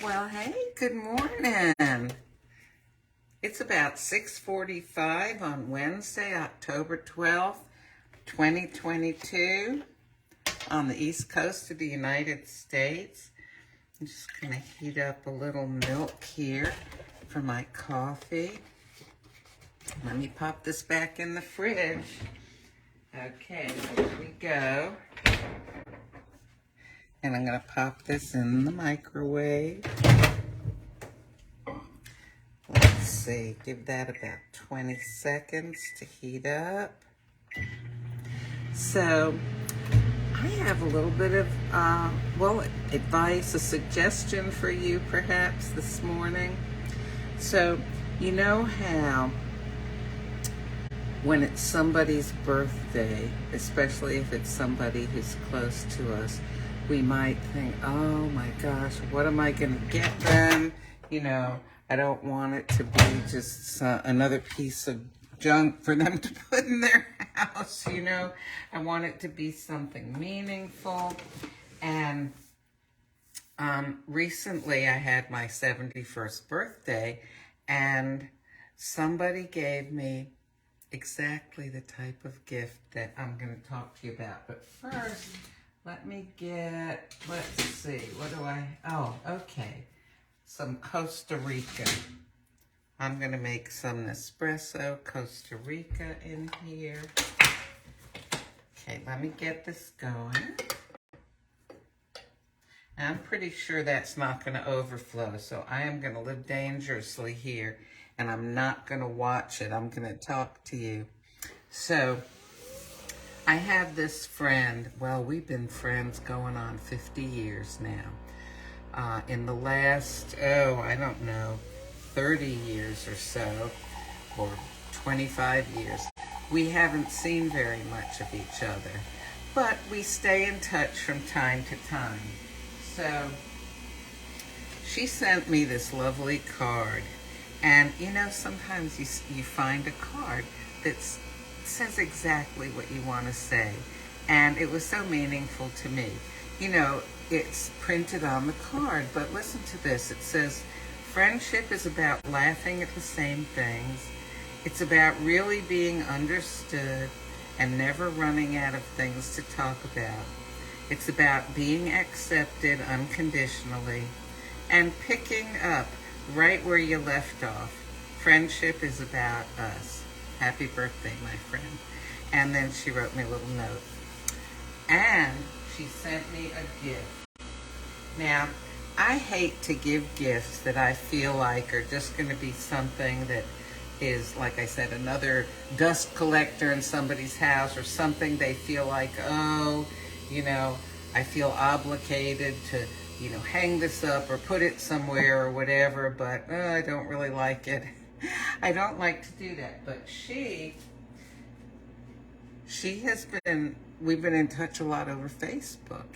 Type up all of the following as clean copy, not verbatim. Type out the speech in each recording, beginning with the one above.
Well, hey, good morning. It's about 6:45 on Wednesday, October 12th, 2022, on the East Coast of the United States. I'm just going to heat up a little milk here for my coffee. Let me pop this back in the fridge. Okay, there we go. And I'm going to pop this in the microwave. Let's see, give that about 20 seconds to heat up. So, I have a little bit of, advice, a suggestion for you perhaps this morning. So, you know how when it's somebody's birthday, especially if it's somebody who's close to us, we might think, oh my gosh, what am I going to get them? You know, I don't want it to be just another piece of junk for them to put in their house, you know. I want it to be something meaningful. And recently I had my 71st birthday, and somebody gave me exactly the type of gift that I'm going to talk to you about. But first, let me get, let's see, okay, some Costa Rica. I'm going to make some Nespresso Costa Rica in here. Okay, let me get this going. And I'm pretty sure that's not going to overflow, so I am going to live dangerously here, and I'm not going to watch it. I'm going to talk to you. So, I have this friend. Well, we've been friends going on 50 years now. In the last, 30 years or so, or 25 years, we haven't seen very much of each other, but we stay in touch from time to time. So she sent me this lovely card, and you know, sometimes you find a card that says exactly what you want to say, and it was so meaningful to me. You know, it's printed on the card, but listen to this. It says, friendship is about laughing at the same things. It's about really being understood and never running out of things to talk about. It's about being accepted unconditionally and picking up right where you left off. Friendship is about us. Happy birthday, my friend. And then she wrote me a little note. And she sent me a gift. Now, I hate to give gifts that I feel like are just going to be something that is, like I said, another dust collector in somebody's house, or something they feel like, oh, you know, I feel obligated to, you know, hang this up or put it somewhere or whatever, but I don't really like it. I don't like to do that. But she has been, we've been in touch a lot over Facebook,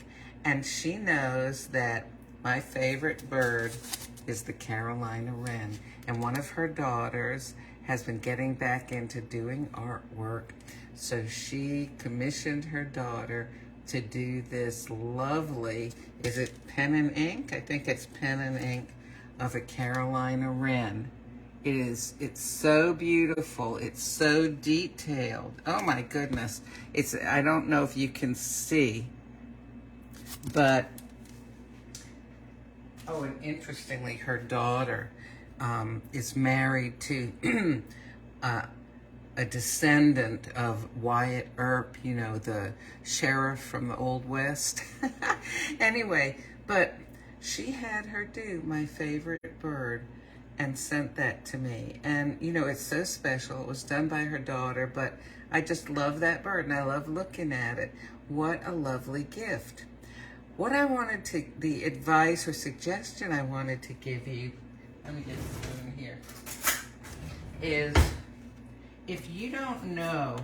and she knows that my favorite bird is the Carolina wren, and one of her daughters has been getting back into doing artwork, so she commissioned her daughter to do this lovely, is it pen and ink? I think it's pen and ink of a Carolina wren. It's so beautiful. It's so detailed. Oh my goodness. I don't know if you can see, but, oh, and interestingly, her daughter is married to a descendant of Wyatt Earp, you know, the sheriff from the Old West. Anyway, but she had her do my favorite bird and sent that to me. And, you know, it's so special. It was done by her daughter, but I just love that bird, and I love looking at it. What a lovely gift. What I wanted to, the advice or suggestion I wanted to give you, let me get a spoon here, is if you don't know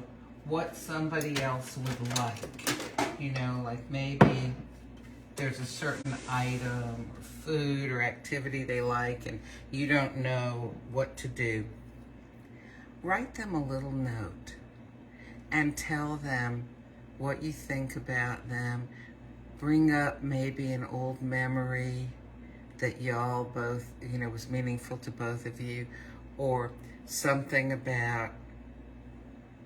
what somebody else would like, you know, like maybe there's a certain item or food or activity they like and you don't know what to do, write them a little note and tell them what you think about them. Bring up maybe an old memory, that y'all both, was meaningful to both of you, or something about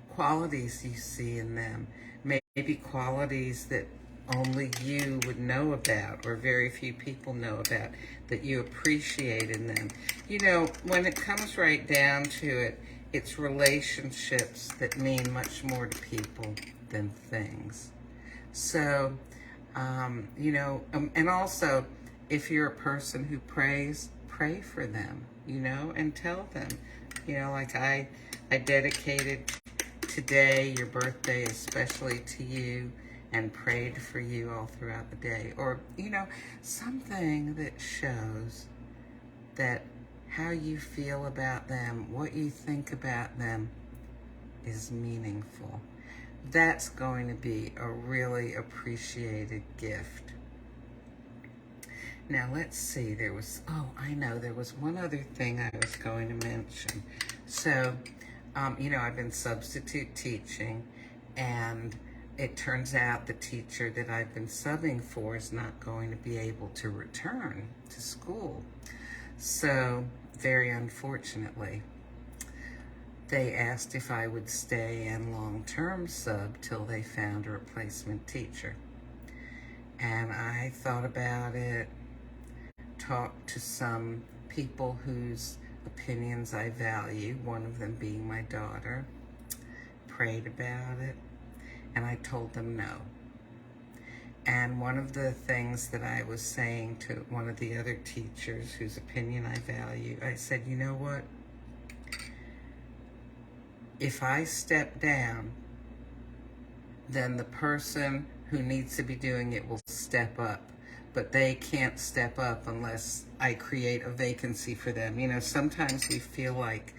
qualities you see in them, maybe qualities that only you would know about or very few people know about that you appreciate in them. When it comes right down to it, it's relationships that mean much more to people than things. So, and also, if you're a person who prays, pray for them, and tell them, like I dedicated today, your birthday, especially to you, and prayed for you all throughout the day. Or, something that shows that how you feel about them, what you think about them is meaningful. That's going to be a really appreciated gift. Now, let's see, there was one other thing I was going to mention. So, I've been substitute teaching, and it turns out the teacher that I've been subbing for is not going to be able to return to school. So, very unfortunately, they asked if I would stay and long-term sub till they found a replacement teacher. And I thought about it, talked to some people whose opinions I value, one of them being my daughter, prayed about it, and I told them no. And one of the things that I was saying to one of the other teachers whose opinion I value, I said, you know what? If I step down, then the person who needs to be doing it will step up. But they can't step up unless I create a vacancy for them. Sometimes we feel like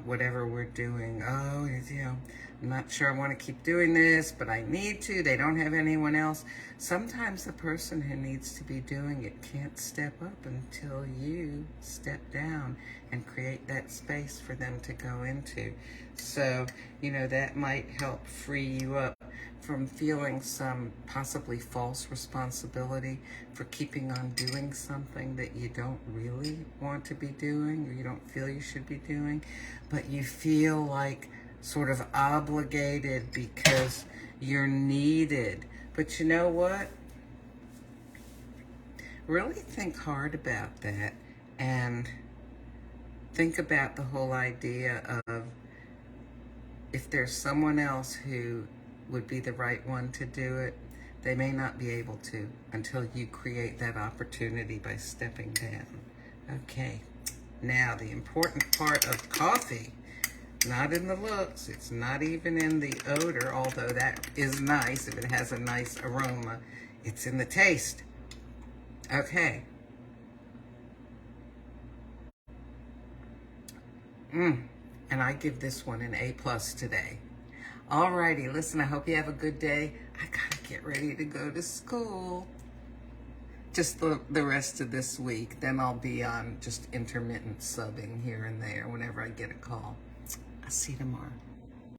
whatever we're doing, I'm not sure I want to keep doing this, but I need to. They don't have anyone else. Sometimes the person who needs to be doing it can't step up until you step down and create that space for them to go into. So, that might help free you up from feeling some possibly false responsibility for keeping on doing something that you don't really want to be doing, or you don't feel you should be doing, but you feel like sort of obligated because you're needed. But you know what? Really think hard about that and think about the whole idea of if there's someone else who would be the right one to do it, they may not be able to until you create that opportunity by stepping down. Okay, now the important part of coffee, not in the looks, it's not even in the odor, although that is nice if it has a nice aroma. It's in the taste. Okay. And I give this one an A+ today. Alrighty, listen, I hope you have a good day. I gotta get ready to go to school. Just the rest of this week. Then I'll be on just intermittent subbing here and there whenever I get a call. I'll see you tomorrow.